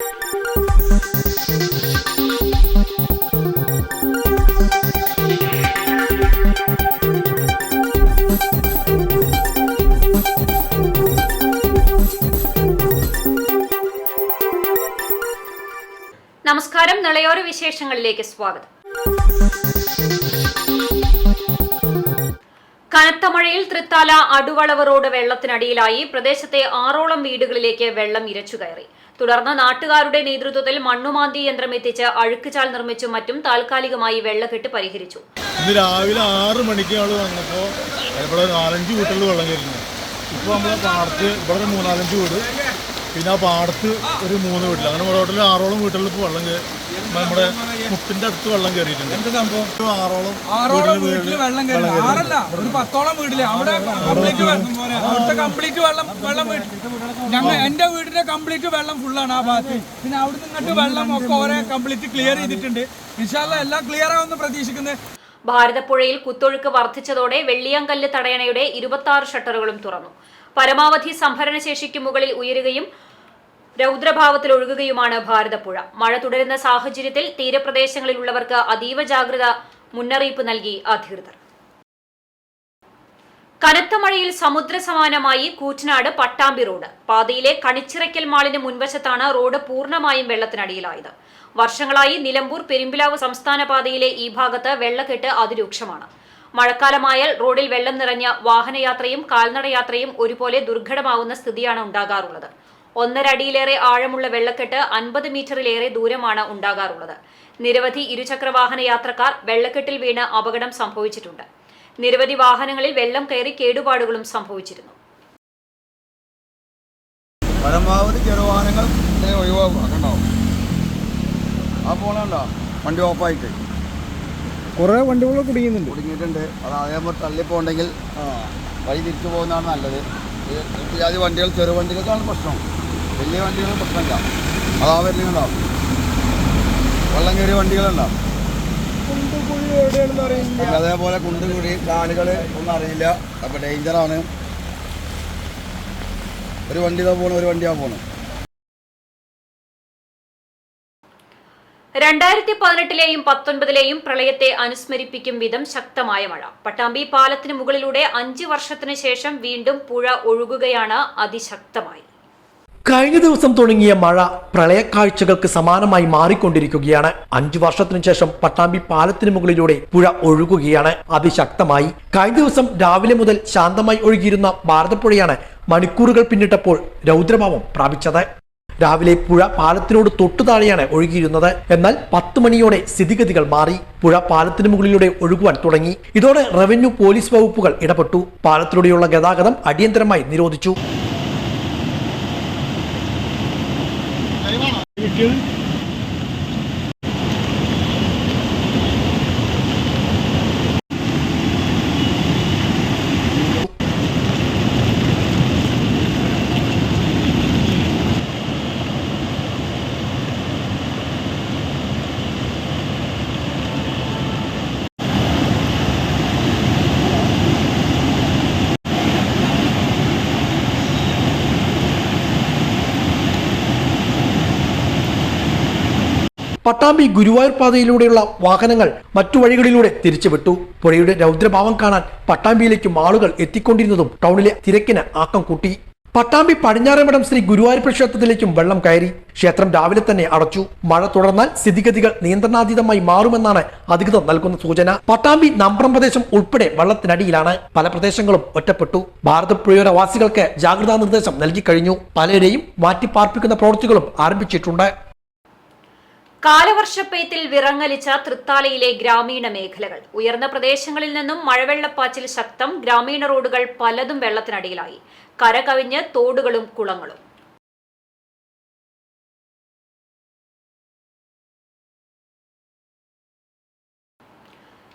നമസ്കാരം, നിളയോര വിശേഷങ്ങളിലേക്ക് സ്വാഗതം. കനത്ത മഴയിൽ തൃത്താല അടുവളവ് റോഡ് വെള്ളത്തിനടിയിലായി. പ്രദേശത്തെ 6ഓളം വീടുകളിലേക്ക് വെള്ളം ഇരച്ചുകയറി. തുടർന്ന് നാട്ടുകാരുടെ നേതൃത്വത്തിൽ മണ്ണുമാന്തി യന്ത്രം എത്തിച്ച് അഴുക്കുചാൽ നിർമ്മിച്ചും മറ്റും താൽക്കാലികമായി വെള്ളക്കെട്ട് പരിഹരിച്ചു. ഇന്ന് രാവിലെ 6 മണിക്ക് ആൾ വന്നപ്പോൾ ഇവിടെ 4-5 വീട്ടിൽ വെള്ളം കയറുന്നു. ഇപ്പോൾ നമ്മളെ പാടത്ത് ഇവിടെ 3-4 വീട്, പിന്നെ ആ പാടത്ത് ഒരു 3 വീട്ടിൽ, അങ്ങനെ ടോട്ടൽ 6ഓളം വീട്ടിൽ ഇപ്പോൾ വെള്ളം നമ്മുടെ മുട്ടിന്റെ അടുത്ത് വെള്ളം കയറിയിട്ടുണ്ട്. എന്ത് സംഭവം? 6ഓളം വീട്ടിൽ വെള്ളം കയറി, 6അല്ല ഒരു 10ഓളം വീട്ടില് അവിടെ കംപ്ലീറ്റ് വെള്ളം ഞങ്ങൾ എന്റെ വീടിന്റെ കംപ്ലീറ്റ് വെള്ളം ഫുള്ളാണ് ആ ഭാഗത്ത്. പിന്നെ അവിടെ നിന്നിട്ട് വെള്ളം ഒക്കെ ഓരോ കംപ്ലീറ്റ് ക്ലിയർ ചെയ്തിട്ടുണ്ട്. ഇൻഷാ അല്ലാഹ് എല്ലാം ക്ലിയർ ആവുമെന്ന് പ്രതീക്ഷിക്കുന്നത്. ഭാരതപ്പുഴയിൽ കുത്തൊഴുക്ക് വർദ്ധിച്ചതോടെ വെള്ളിയാങ്കല്ല് തടയണയുടെ 26 ഷട്ടറുകളും തുറന്നു. പരമാവധി സംഭരണശേഷിക്ക് മുകളിൽ ഉയരുകയും രൗദ്രഭാവത്തിൽ ഒഴുകുകയുമാണ് ഭാരതപ്പുഴ. മഴ തുടരുന്ന സാഹചര്യത്തിൽ തീരപ്രദേശങ്ങളിലുള്ളവർക്ക് അതീവ ജാഗ്രത മുന്നറിയിപ്പ് നൽകി അധികൃതർ. കനത്ത മഴയിൽ സമുദ്രസമാനമായി കൂറ്റനാട് പട്ടാമ്പി റോഡ്. പാതയിലെ കണിച്ചിറയ്ക്കൽ മാളിന് മുൻവശത്താണ് റോഡ് പൂർണ്ണമായും വെള്ളത്തിനടിയിലായത്. വർഷങ്ങളായി നിലമ്പൂർ പെരുമ്പിലാവ് സംസ്ഥാന പാതയിലെ ഈ ഭാഗത്ത് വെള്ളക്കെട്ട് അതിരൂക്ഷമാണ്. മഴക്കാലമായാൽ റോഡിൽ വെള്ളം നിറഞ്ഞ വാഹനയാത്രയും കാൽനടയാത്രയും ഒരുപോലെ ദുർഘടമാവുന്ന സ്ഥിതിയാണ് ഉണ്ടാകാറുള്ളത്. 1.5 അടിയിലേറെ ആഴമുള്ള വെള്ളക്കെട്ട് 50 മീറ്ററിലേറെ ദൂരമാണ് ഉണ്ടാകാറുള്ളത്. നിരവധി ഇരുചക്രവാഹന യാത്രക്കാർ വെള്ളക്കെട്ടിൽ വീണ് അപകടം സംഭവിച്ചിട്ടുണ്ട്. നിരവധി വാഹനങ്ങളിൽ വെള്ളം കയറി കേടുപാടുകളും സംഭവിച്ചിരുന്നു. പരമാവധി ചെറുവാഹനങ്ങൾ ഒഴിവാക്കണം. ആ പോണുണ്ടോ വണ്ടി ഓഫായിട്ട് കുറേ വണ്ടികൾ കുടുങ്ങിയിട്ടുണ്ട്. അത് അതേപോലെ തള്ളിപ്പോണ്ടെങ്കിൽ വഴി തിരിച്ചു പോകുന്നതാണ് നല്ലത്. ജാതി വണ്ടികൾ, ചെറുവണ്ടികൾക്കാണ് പ്രശ്നം. വലിയ വണ്ടികൾ പ്രശ്നമില്ല. അതാ വരുന്നുണ്ടാവും, വെള്ളം കയറിയ വണ്ടികളുണ്ടാവും. അതേപോലെ കുണ്ടുകുഴി, കാലുകൾ ഒന്നും അറിയില്ല. അപ്പോൾ ഡേഞ്ചറാണ്. ഒരു വണ്ടിയാ പോണു. 2018ലെയും 2019ലെയും പ്രളയത്തെ അനുസ്മരിപ്പിക്കും വിധം ശക്തമായ മഴ. പട്ടാമ്പി പാലത്തിന് മുകളിലൂടെ 5 വർഷത്തിനു ശേഷം വീണ്ടും പുഴ ഒഴുകുകയാണ് അതിശക്തമായി. കഴിഞ്ഞ ദിവസം തുടങ്ങിയ മഴ പ്രളയക്കാഴ്ചകൾക്ക് സമാനമായി മാറിക്കൊണ്ടിരിക്കുകയാണ്. 5 വർഷത്തിനു ശേഷം പട്ടാമ്പി പാലത്തിന് മുകളിലൂടെ പുഴ ഒഴുകുകയാണ് അതിശക്തമായി. കഴിഞ്ഞ ദിവസം രാവിലെ മുതൽ ശാന്തമായി ഒഴുകിയിരുന്ന ഭാരതപ്പുഴയാണ് മണിക്കൂറുകൾ പിന്നിട്ടപ്പോൾ രൗദ്രഭാവം പ്രാപിച്ചത്. രാവിലെ പുഴ പാലത്തിനോട് തൊട്ടു താഴെയാണ് ഒഴുകിയിരുന്നത്. എന്നാൽ 10 മണിയോടെ സ്ഥിതിഗതികൾ മാറി. പുഴ പാലത്തിന് മുകളിലൂടെ ഒഴുകുവാൻ തുടങ്ങി. ഇതോടെ റവന്യൂ, പോലീസ് വകുപ്പുകൾ ഇടപെട്ടു. പാലത്തിലൂടെയുള്ള ഗതാഗതം അടിയന്തരമായി നിരോധിച്ചു. പട്ടാമ്പി ഗുരുവായൂർ പാതയിലൂടെയുള്ള വാഹനങ്ങൾ മറ്റു വഴികളിലൂടെ തിരിച്ചുവിട്ടു. പുഴയുടെ രൗദ്രഭാവം കാണാൻ പട്ടാമ്പിയിലേക്കും ആളുകൾ എത്തിക്കൊണ്ടിരുന്നതും ടൗണിലെ തിരക്കിന് ആക്കം കൂട്ടി. പട്ടാമ്പി പടിഞ്ഞാറേമഠം ശ്രീ ഗുരുവായൂർ ക്ഷേത്രത്തിലേക്കും വെള്ളം കയറി. ക്ഷേത്രം രാവിലെ തന്നെ അടച്ചു. മഴ തുടർന്നാൽ സ്ഥിതിഗതികൾ നിയന്ത്രണാതീതമായി മാറുമെന്നാണ് അധികൃതർ നൽകുന്ന സൂചന. പട്ടാമ്പി നമ്പ്രം പ്രദേശം ഉൾപ്പെടെ വെള്ളത്തിനടിയിലാണ്. പല പ്രദേശങ്ങളും ഒറ്റപ്പെട്ടു. ഭാരതപ്പുഴയോര വാസികൾക്ക് ജാഗ്രതാ നിർദ്ദേശം നൽകി കഴിഞ്ഞു. പലരെയും മാറ്റിപ്പാർപ്പിക്കുന്ന പ്രവൃത്തികളും ആരംഭിച്ചിട്ടുണ്ട്. കാലവർഷപ്പെയ്ത്തിൽ വിറങ്ങലിച്ച തൃത്താലയിലെ ഗ്രാമീണ മേഖലകൾ. ഉയർന്ന പ്രദേശങ്ങളിൽ നിന്നും മഴവെള്ളപ്പാച്ചിൽ ശക്തം. ഗ്രാമീണ റോഡുകൾ പലതും വെള്ളത്തിനടിയിലായി. കര കവിഞ്ഞ് തോടുകളും കുളങ്ങളും.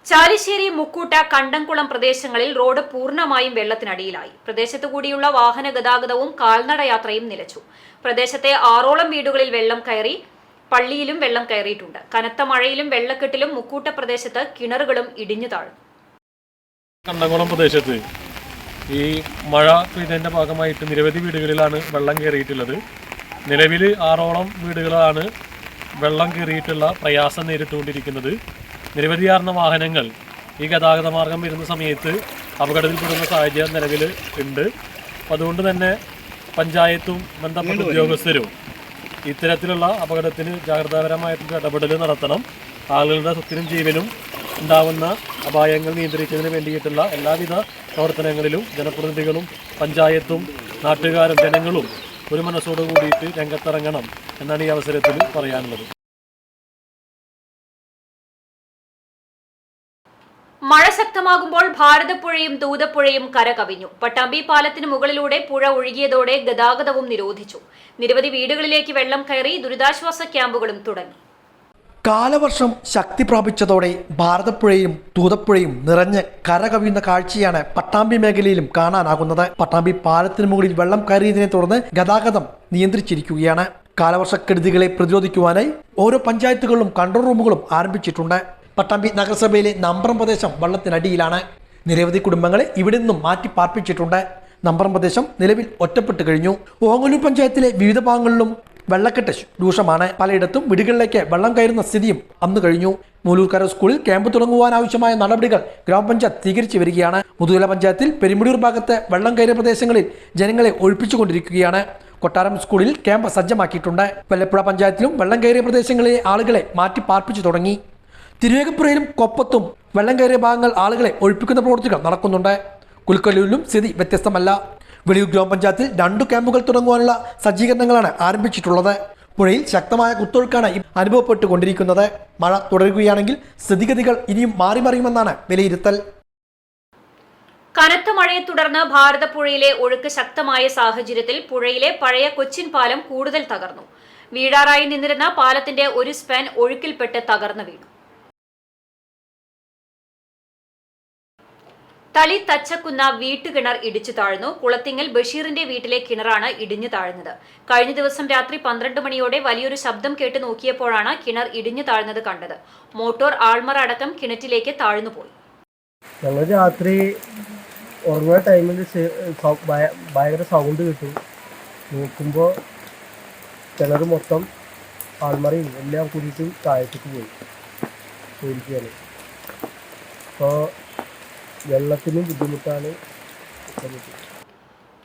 ചാലിശ്ശേരി, മുക്കൂട്ട, കണ്ടംകുളം പ്രദേശങ്ങളിൽ റോഡ് പൂർണ്ണമായും വെള്ളത്തിനടിയിലായി. പ്രദേശത്തു കൂടിയുള്ള വാഹന ഗതാഗതവും കാൽനടയാത്രയും നിലച്ചു. പ്രദേശത്തെ 6ഓളം വീടുകളിൽ വെള്ളം കയറി. പള്ളിയിലും വെള്ളം കയറിയിട്ടുണ്ട്. കനത്ത മഴയിലും വെള്ളക്കെട്ടിലും മുക്കൂട്ട പ്രദേശത്ത് കിണറുകളും ഇടിഞ്ഞു താഴ്ന്നു. കണ്ടംകുളം പ്രദേശത്ത് ഈ മഴ പെയ്തതിന്റെ ഭാഗമായിട്ട് നിരവധി വീടുകളിലാണ് വെള്ളം കയറിയിട്ടുള്ളത്. നിലവിൽ 6ഓളം വീടുകളാണ് വെള്ളം കയറിയിട്ടുള്ള പ്രയാസം നേരിട്ടുകൊണ്ടിരിക്കുന്നത്. നിരവധിയാർന്ന വാഹനങ്ങൾ ഈ ഗതാഗത മാർഗം വരുന്ന സമയത്ത് അപകടത്തിൽപ്പെടുന്ന സാഹചര്യം നിലവിൽ ഉണ്ട്. അതുകൊണ്ട് തന്നെ പഞ്ചായത്തും ബന്ധപ്പെട്ട ഉദ്യോഗസ്ഥരും ഇത്തരത്തിലുള്ള അപകടത്തിന് ജാഗ്രതാപരമായിട്ടുള്ള ഇടപെടൽ നടത്തണം. ആളുകളുടെ സ്വത്തിനും ജീവനും ഉണ്ടാവുന്ന അപായങ്ങൾ നിയന്ത്രിക്കുന്നതിന് വേണ്ടിയിട്ടുള്ള എല്ലാവിധ പ്രവർത്തനങ്ങളിലും ജനപ്രതിനിധികളും പഞ്ചായത്തും നാട്ടുകാരും ജനങ്ങളും ഒരു മനസ്സോട് കൂടിയിട്ട് രംഗത്തിറങ്ങണം എന്നാണ് ഈ അവസരത്തിൽ പറയാനുള്ളത്. മഴ ശക്തമാകുമ്പോൾ ഭാരതപ്പുഴയും ദൂതപ്പുഴയും കരകവിഞ്ഞു. പട്ടാമ്പി പാലത്തിന് മുകളിലൂടെ പുഴ ഒഴുകിയതോടെ ഗതാഗതവും നിരോധിച്ചു. നിരവധി വീടുകളിലേക്ക് വെള്ളം കയറി. ദുരിതാശ്വാസ ക്യാമ്പുകളും തുടങ്ങി. കാലവർഷം ശക്തി പ്രാപിച്ചതോടെ ഭാരതപ്പുഴയും തൂതപ്പുഴയും നിറഞ്ഞ് കരകവിയുന്ന കാഴ്ചയാണ് പട്ടാമ്പി മേഖലയിലും കാണാനാകുന്നത്. പട്ടാമ്പി പാലത്തിന് മുകളിൽ വെള്ളം കയറിയതിനെ തുടർന്ന് ഗതാഗതം നിയന്ത്രിച്ചിരിക്കുകയാണ്. കാലവർഷക്കെടുതികളെ പ്രതിരോധിക്കുവാനായി ഓരോ പഞ്ചായത്തുകളിലും കൺട്രോൾ റൂമുകളും ആരംഭിച്ചിട്ടുണ്ട്. പട്ടാമ്പി നഗരസഭയിലെ നമ്പറം പ്രദേശം വെള്ളത്തിനടിയിലാണ്. നിരവധി കുടുംബങ്ങളെ ഇവിടെ നിന്നും മാറ്റി പാർപ്പിച്ചിട്ടുണ്ട്. നമ്പറം പ്രദേശം നിലവിൽ ഒറ്റപ്പെട്ട് കഴിഞ്ഞു. ഓങ്ങല്ലൂർ പഞ്ചായത്തിലെ വിവിധ ഭാഗങ്ങളിലും വെള്ളക്കെട്ട് രൂക്ഷമാണ്. പലയിടത്തും വീടുകളിലേക്ക് വെള്ളം കയറുന്ന സ്ഥിതിയും അന്ന് കഴിഞ്ഞു. മൂലൂർക്കര സ്കൂളിൽ ക്യാമ്പ് തുടങ്ങുവാനാവശ്യമായ നടപടികൾ ഗ്രാമപഞ്ചായത്ത് സ്വീകരിച്ചു വരികയാണ്. മുതുകല പഞ്ചായത്തിൽ പെരുമുടിയൂർ ഭാഗത്ത് വെള്ളം കയറിയ പ്രദേശങ്ങളിൽ ജനങ്ങളെ ഒഴിപ്പിച്ചുകൊണ്ടിരിക്കുകയാണ്. കൊട്ടാരം സ്കൂളിൽ ക്യാമ്പ് സജ്ജമാക്കിയിട്ടുണ്ട്. വെള്ളപ്പുഴ പഞ്ചായത്തിലും വെള്ളം കയറിയ പ്രദേശങ്ങളിലെ ആളുകളെ മാറ്റി പാർപ്പിച്ചു തുടങ്ങി. തിരുവേഗപ്പുറയിലും കൊപ്പത്തും വെള്ളം കയറിയ ഭാഗങ്ങൾ ആളുകളെ ഒഴിപ്പിക്കുന്ന പ്രവൃത്തികൾ നടക്കുന്നുണ്ട്. കുൽക്കല്ലൂരിലും സ്ഥിതി വ്യത്യസ്തമല്ല. വെളിയൂർ ഗ്രാമപഞ്ചായത്തിൽ 2 ക്യാമ്പുകൾ തുടങ്ങുവാനുള്ള സജ്ജീകരണങ്ങളാണ് ആരംഭിച്ചിട്ടുള്ളത്. പുഴയിൽ ശക്തമായ കുത്തൊഴുക്കാണ് അനുഭവപ്പെട്ടുകൊണ്ടിരിക്കുന്നത്. മഴ തുടരുകയാണെങ്കിൽ സ്ഥിതിഗതികൾ ഇനിയും മാറിമറിയുമെന്നാണ് വിലയിരുത്തൽ. കനത്ത മഴയെ തുടർന്ന് ഭാരതപ്പുഴയിലെ ഒഴുക്ക് ശക്തമായ സാഹചര്യത്തിൽ പുഴയിലെ പഴയ കൊച്ചിൻ പാലം കൂടുതൽ തകർന്നു. വീഴാറായി നിന്നിരുന്ന പാലത്തിന്റെ ഒരു സ്പാൻ ഒഴുക്കിൽപ്പെട്ട് തകർന്നു വീണു. തളി തച്ചക്കുന്ന വീട്ടുകിണർ ഇടിച്ചു താഴ്ന്നു. കുളത്തിങ്ങൽ ബഷീറിന്റെ വീട്ടിലെ കിണറാണ് ഇടിഞ്ഞു താഴ്ന്നത്. കഴിഞ്ഞ ദിവസം രാത്രി 12 മണിയോടെ വലിയൊരു ശബ്ദം കേട്ട് നോക്കിയപ്പോഴാണ് കിണർ ഇടിഞ്ഞു താഴ്ന്നത് കണ്ടത്. മോട്ടോർ ആൾമറ അടക്കം കിണറ്റിലേക്ക് താഴ്ന്നുപോയി. ഞങ്ങൾ രാത്രി ഉറങ്ങുന്ന ടൈമിൽ ഭയങ്കര സൗണ്ട് കിട്ടും. നോക്കുമ്പോൾ കിണർ മൊത്തം ആൾമറയും എല്ലാം കൂടിയിട്ട് താഴത്തേക്ക് പോയിരിക്കുകയാണ്. അപ്പോൾ വെള്ളത്തിനും ബുദ്ധിമുട്ടാണ്.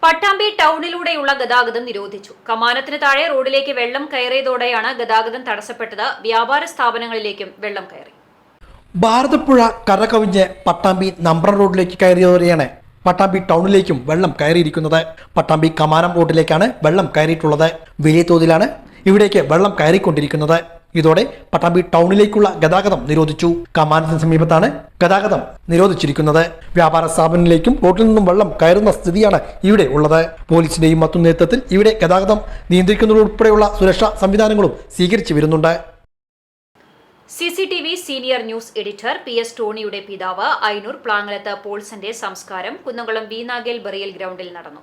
പട്ടാമ്പി ടൗണിലൂടെയുള്ള ഗതാഗതം നിരോധിച്ചു. കമാനത്തിന് താഴെ റോഡിലേക്ക് വെള്ളം കയറിയതോടെയാണ് ഗതാഗതം തടസ്സപ്പെട്ടത്. വ്യാപാര സ്ഥാപനങ്ങളിലേക്കും വെള്ളം കയറി. ഭാരതപ്പുഴ കരകവിഞ്ഞ് പട്ടാമ്പി നമ്പറം റോഡിലേക്ക് കയറിയതോടെയാണ് പട്ടാമ്പി ടൗണിലേക്കും വെള്ളം കയറിയിരിക്കുന്നത്. പട്ടാമ്പി കമാനം റോഡിലേക്കാണ് വെള്ളം കയറിയിട്ടുള്ളത്. വലിയ തോതിലാണ് ഇവിടേക്ക് വെള്ളം കയറിക്കൊണ്ടിരിക്കുന്നത്. ഇതോടെ പട്ടാമ്പി ടൗണിലേക്കുള്ള ഗതാഗതം നിരോധിച്ചു. കമാനത്തിന് സമീപത്താണ് ഗതാഗതം നിരോധിച്ചിരിക്കുന്നത്. വ്യാപാര സ്ഥാപനങ്ങളിലേക്കും റോഡിൽ നിന്നും വെള്ളം കയറുന്ന സ്ഥിതിയാണ് ഇവിടെ ഉള്ളത്. പോലീസിന്റെയും മറ്റും നേതൃത്വത്തിൽ ഇവിടെ ഗതാഗതം നിയന്ത്രിക്കുന്നതുൾപ്പെടെയുള്ള സുരക്ഷാ സംവിധാനങ്ങളും സ്വീകരിച്ചു വരുന്നുണ്ട്. CCTV senior news editor PS ടോണിയുടെ പിതാവ് ഐനൂർ പ്ലാങ്ങലത്ത് പോൾസന്റെ സംസ്കാരം കുന്നംകുളം വീനാഗേൽ ബറിയൽ ഗ്രൗണ്ടിൽ നടന്നു.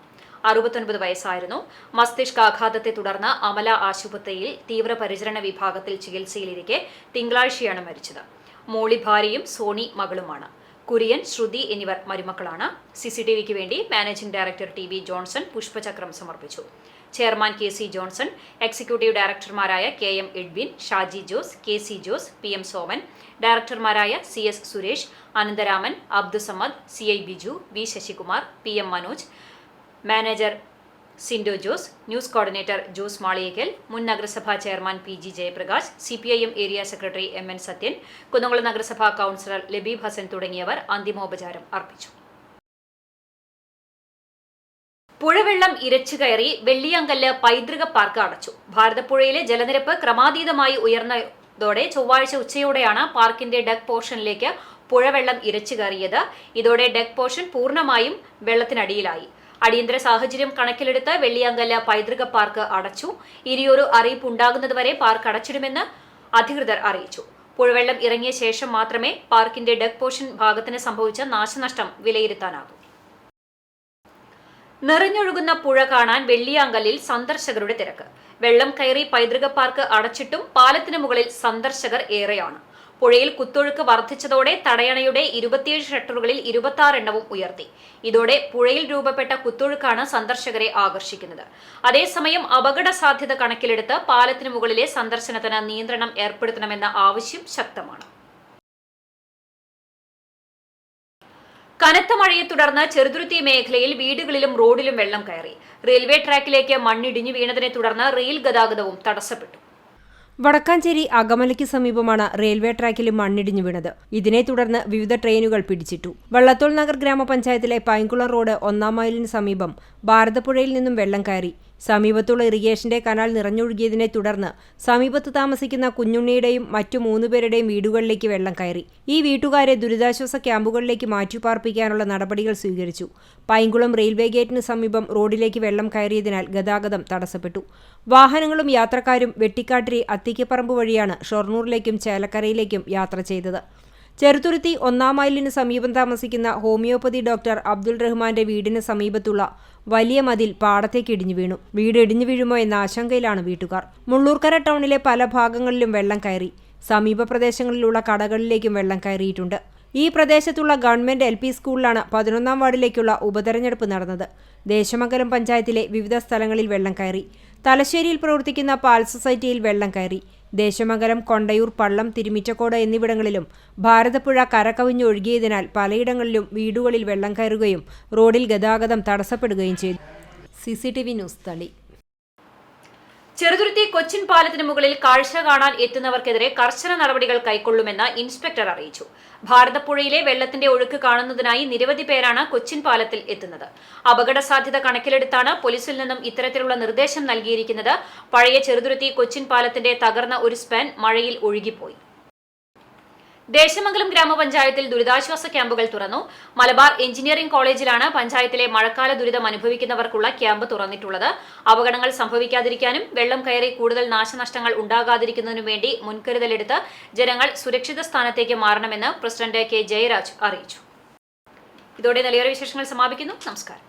69 വയസ്സായിരുന്നു. മസ്തിഷ്കാഘാതത്തെ തുടർന്ന് അമല ആശുപത്രിയിൽ തീവ്രപരിചരണ വിഭാഗത്തിൽ ചികിത്സയിലിരിക്കെ തിങ്കളാഴ്ചയാണ് മരിച്ചത്. മോളി ഭാര്യയും സോണി മകളുമാണ്. കുര്യൻ, ശ്രുതി എന്നിവർ മരുമക്കളാണ്. CCTVക്ക് വേണ്ടി മാനേജിംഗ് ഡയറക്ടർ TV ജോൺസൺ പുഷ്പചക്രം സമർപ്പിച്ചു. ചെയർമാൻ KC ജോൺസൺ, എക്സിക്യൂട്ടീവ് ഡയറക്ടർമാരായ KM Edwin, Shaji Jose, KC Jose, PM Soman, ഡയറക്ടർമാരായ CS Suresh, Anantharaman, Abdussamad, CI Biju, V Sasikumar, PM Manoj, manager Sindo Jose, news coordinator Jose Maliyekkal, മുൻ നഗരസഭാ chairman PG Jayaprakash, CPIM area secretary MN Sathyan, Kunnamkulam നഗരസഭാ കൗൺസിലർ ലബീബ് ഹസൻ തുടങ്ങിയവർ അന്തിമോപചാരം അർപ്പിച്ചു. പുഴവെള്ളം ഇരച്ചു കയറി വെള്ളിയാങ്കല്ല് പൈതൃക പാർക്ക് അടച്ചു. ഭാരതപ്പുഴയിലെ ജലനിരപ്പ് ക്രമാതീതമായി ഉയർന്നതോടെ ചൊവ്വാഴ്ച ഉച്ചയോടെയാണ് പാർക്കിന്റെ ഡെക്ക് പോർഷനിലേക്ക് പുഴവെള്ളം ഇരച്ചു കയറിയത്. ഇതോടെ ഡെക്ക് പോർഷൻ പൂർണ്ണമായും വെള്ളത്തിനടിയിലായി. അടിയന്തര സാഹചര്യം കണക്കിലെടുത്ത് വെള്ളിയാങ്കല്ല് പൈതൃക പാർക്ക് അടച്ചു. ഇനിയൊരു അറിയിപ്പ് ഉണ്ടാകുന്നതുവരെ പാർക്ക് അടച്ചിടുമെന്ന് അധികൃതർ അറിയിച്ചു. പുഴവെള്ളം ഇറങ്ങിയ ശേഷം മാത്രമേ പാർക്കിന്റെ ഡെക്ക് പോർഷൻ ഭാഗത്തിന് സംഭവിച്ച നാശനഷ്ടം വിലയിരുത്താനാകൂ. നിറഞ്ഞൊഴുകുന്ന പുഴ കാണാൻ വെള്ളിയാങ്കല്ലിൽ സന്ദർശകരുടെ തിരക്ക്. വെള്ളം കയറി പൈതൃക പാർക്ക് അടച്ചിട്ടും പാലത്തിന് മുകളിൽ സന്ദർശകർ ഏറെയാണ്. പുഴയിൽ കുത്തൊഴുക്ക് വർദ്ധിച്ചതോടെ തടയണയുടെ 27 ഷട്ടറുകളിൽ 26 എണ്ണവും ഉയർത്തി. ഇതോടെ പുഴയിൽ രൂപപ്പെട്ട കുത്തൊഴുക്കാണ് സന്ദർശകരെ ആകർഷിക്കുന്നത്. അതേസമയം അപകട സാധ്യത കണക്കിലെടുത്ത് പാലത്തിന് മുകളിലെ സന്ദർശനത്തിന് നിയന്ത്രണം ഏർപ്പെടുത്തണമെന്ന ആവശ്യം ശക്തമാണ്. കനത്ത മഴയെ തുടർന്ന് ചെറുതുരുത്തി മേഖലയിൽ വീടുകളിലും റോഡിലും വെള്ളം കയറി. റെയിൽവേ ട്രാക്കിലേക്ക് മണ്ണിടിഞ്ഞു വീണതിനെ തുടർന്ന് റെയിൽ ഗതാഗതവും തടസ്സപ്പെട്ടു. വടക്കാഞ്ചേരി അകമലയ്ക്ക് സമീപമാണ് റെയിൽവേ ട്രാക്കിൽ മണ്ണിടിഞ്ഞു വീണത്. ഇതിനെ തുടർന്ന് വിവിധ ട്രെയിനുകൾ പിടിച്ചിട്ടു. വള്ളത്തോൾ നഗർ ഗ്രാമപഞ്ചായത്തിലെ പൈങ്കുളം റോഡ് 1-ാം മൈലിന് സമീപം ഭാരതപ്പുഴയിൽ നിന്നും വെള്ളം കയറി. സമീപത്തുള്ള ഇറിഗേഷന്റെ കനാൽ നിറഞ്ഞൊഴുകിയതിനെ തുടർന്ന് സമീപത്ത് താമസിക്കുന്ന കുഞ്ഞുണ്ണിയുടെയും മറ്റു 3 പേരുടെയും വീടുകളിലേക്ക് വെള്ളം കയറി. ഈ വീട്ടുകാരെ ദുരിതാശ്വാസ ക്യാമ്പുകളിലേക്ക് മാറ്റിപ്പാർപ്പിക്കാനുള്ള നടപടികൾ സ്വീകരിച്ചു. പൈങ്കുളം റെയിൽവേ ഗേറ്റിന് സമീപം റോഡിലേക്ക് വെള്ളം കയറിയതിനാൽ ഗതാഗതം തടസ്സപ്പെട്ടു. വാഹനങ്ങളും യാത്രക്കാരും വെട്ടിക്കാട്ടിരി അത്തിക്കപ്പറമ്പ് വഴിയാണ് ഷൊർണൂറിലേക്കും ചേലക്കരയിലേക്കും യാത്ര ചെയ്തത്. ചെറുതുരുത്തി 1-ാം മൈലിന് സമീപം താമസിക്കുന്ന ഹോമിയോപ്പതി ഡോക്ടർ അബ്ദുൾ റഹ്മാന്റെ വീടിന് സമീപത്തുള്ള വലിയ മതിൽ പാടത്തേക്ക് ഇടിഞ്ഞു വീണു. വീട് ഇടിഞ്ഞു വീഴുമോ എന്ന ആശങ്കയിലാണ് വീട്ടുകാർ. മുള്ളൂർക്കര ടൗണിലെ പല ഭാഗങ്ങളിലും വെള്ളം കയറി. സമീപ പ്രദേശങ്ങളിലുള്ള കടകളിലേക്കും വെള്ളം കയറിയിട്ടുണ്ട്. ഈ പ്രദേശത്തുള്ള ഗവൺമെന്റ് LP സ്കൂളിലാണ് 11-ാം വാർഡിലേക്കുള്ള ഉപതെരഞ്ഞെടുപ്പ് നടന്നത്. ദേശമംഗലം പഞ്ചായത്തിലെ വിവിധ സ്ഥലങ്ങളിൽ വെള്ളം കയറി. തലശ്ശേരിയിൽ പ്രവർത്തിക്കുന്ന പാൽ സൊസൈറ്റിയിൽ വെള്ളം കയറി. ദേശമംഗലം, കൊണ്ടയൂർ, പള്ളം, തിരുമിറ്റക്കോട് എന്നിവിടങ്ങളിലും ഭാരതപ്പുഴ കരകവിഞ്ഞ് ഒഴുകിയതിനാൽ പലയിടങ്ങളിലും വീടുകളിൽ വെള്ളം കയറുകയും റോഡിൽ ഗതാഗതം തടസ്സപ്പെടുകയും ചെയ്തു. CCTV ന്യൂസ് തളി. ചെറുതുരുത്തി കൊച്ചിൻ പാലത്തിന് മുകളിൽ കാഴ്ച കാണാൻ എത്തുന്നവർക്കെതിരെ കർശന നടപടികൾ കൈക്കൊള്ളുമെന്ന് ഇൻസ്പെക്ടർ അറിയിച്ചു. ഭാരതപ്പുഴയിലെ വെള്ളത്തിന്റെ ഒഴുക്ക് കാണുന്നതിനായി നിരവധി പേരാണ് കൊച്ചിൻ പാലത്തിൽ എത്തുന്നത്. അപകട സാധ്യത കണക്കിലെടുത്താണ് പോലീസിൽ നിന്നും ഇത്തരത്തിലുള്ള നിർദ്ദേശം നൽകിയിരിക്കുന്നത്. പഴയ ചെറുതുരുത്തി കൊച്ചിൻ പാലത്തിന്റെ തകർന്ന ഒരു സ്പാൻ മഴയിൽ ഒഴുകിപ്പോയി. ദേശമംഗലം ഗ്രാമപഞ്ചായത്തിൽ ദുരിതാശ്വാസ ക്യാമ്പുകൾ തുറന്നു. മലബാർ എഞ്ചിനീയറിംഗ് കോളേജിലാണ് പഞ്ചായത്തിലെ മഴക്കാല ദുരിതം അനുഭവിക്കുന്നവർക്കുള്ള ക്യാമ്പ് തുറന്നിട്ടുള്ളത്. അപകടങ്ങൾ സംഭവിക്കാതിരിക്കാനും വെള്ളം കയറി കൂടുതൽ നാശനഷ്ടങ്ങൾ ഉണ്ടാകാതിരിക്കുന്നതിനും വേണ്ടി മുൻകരുതലെടുത്ത് ജനങ്ങൾ സുരക്ഷിത സ്ഥാനത്തേക്ക് മാറണമെന്ന് പ്രസിഡന്റ് K. ജയരാജ് അറിയിച്ചു. ഇതോടെ നിലയോര വിശേഷങ്ങൾ സമാപിക്കുന്നു. നമസ്കാരം.